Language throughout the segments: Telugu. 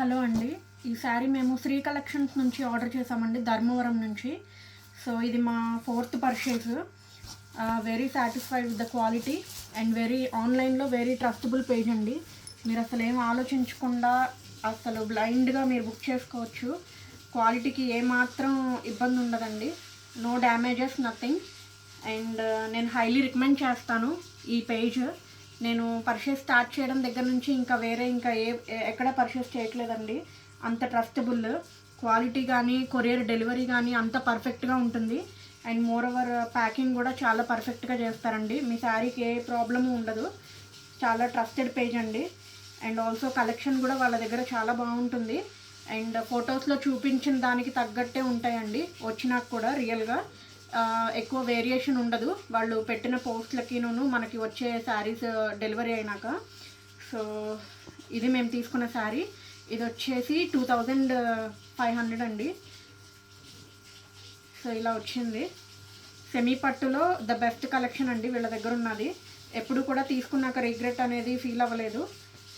హలో అండి, ఈ శారీ మేము శ్రీ కలెక్షన్స్ నుంచి ఆర్డర్ చేసామండి, ధర్మవరం నుంచి. సో ఇది మా 4th purchase. Very satisfied with the quality and ఆన్లైన్లో వెరీ ట్రస్టబుల్ పేజ్ అండి. మీరు అసలు ఏం ఆలోచించకుండా అసలు బ్లైండ్గా మీరు బుక్ చేసుకోవచ్చు. క్వాలిటీకి ఏమాత్రం ఇబ్బంది ఉండదండి. No damages, nothing. అండ్ నేను హైలీ రికమెండ్ చేస్తాను ఈ పేజ్. నేను పర్చేస్ స్టార్ట్ చేయడం దగ్గర నుంచి ఇంకా ఎక్కడ పర్చేస్ చేయట్లేదండి. అంత ట్రస్టబుల్ క్వాలిటీ కానీ, కొరియర్ డెలివరీ కానీ అంత పర్ఫెక్ట్గా ఉంటుంది. అండ్ మోర్ ఓవర్ ప్యాకింగ్ కూడా చాలా పర్ఫెక్ట్గా చేస్తారండి. మీ శారీకి ఏ ప్రాబ్లము ఉండదు. చాలా ట్రస్టెడ్ పేజ్ అండి. అండ్ ఆల్సో కలెక్షన్ కూడా వాళ్ళ దగ్గర చాలా బాగుంటుంది. అండ్ ఫొటోస్లో చూపించిన దానికి తగ్గట్టే ఉంటాయండి వచ్చినాక కూడా. రియల్గా ఎక్కువ వేరియేషన్ ఉండదు వాళ్ళు పెట్టిన పోస్ట్లకిను మనకి వచ్చే శారీస్ డెలివరీ అయినాక. సో ఇది మేము తీసుకున్న శారీ. ఇది వచ్చేసి 2500 అండి. సో ఇలా వచ్చింది. సెమీ పట్టులో ద బెస్ట్ కలెక్షన్ అండి వీళ్ళ దగ్గర ఉన్నది. ఎప్పుడు కూడా తీసుకున్నాక రిగ్రెట్ అనేది ఫీల్ అవ్వలేదు.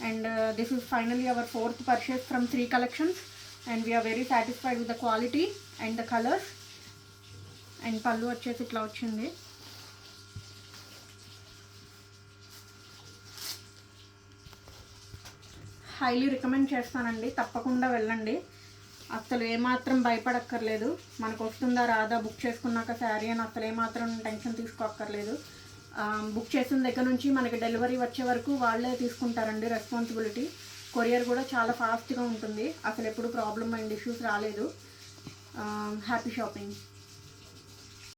And this is finally our 4th purchase from Sri collections. And we are very satisfied with the quality and the colours. And పళ్ళు వచ్చేసి ఇట్లా వచ్చింది. హైలీ రికమెండ్ చేస్తానండి, తప్పకుండా వెళ్ళండి. అసలు ఏమాత్రం భయపడక్కర్లేదు. మనకు వస్తుందా రాదా బుక్ చేసుకున్నాక శారీ అని అసలు ఏమాత్రం టెన్షన్ తీసుకోక్కర్లేదు. బుక్ చేసిన దగ్గర నుంచి మనకి డెలివరీ వచ్చే వరకు వాళ్ళే తీసుకుంటారండి రెస్పాన్సిబిలిటీ. కొరియర్ కూడా చాలా ఫాస్ట్గా ఉంటుంది. అసలు ఎప్పుడు ప్రాబ్లమ్ అండ్ ఇష్యూస్ రాలేదు. Happy shopping.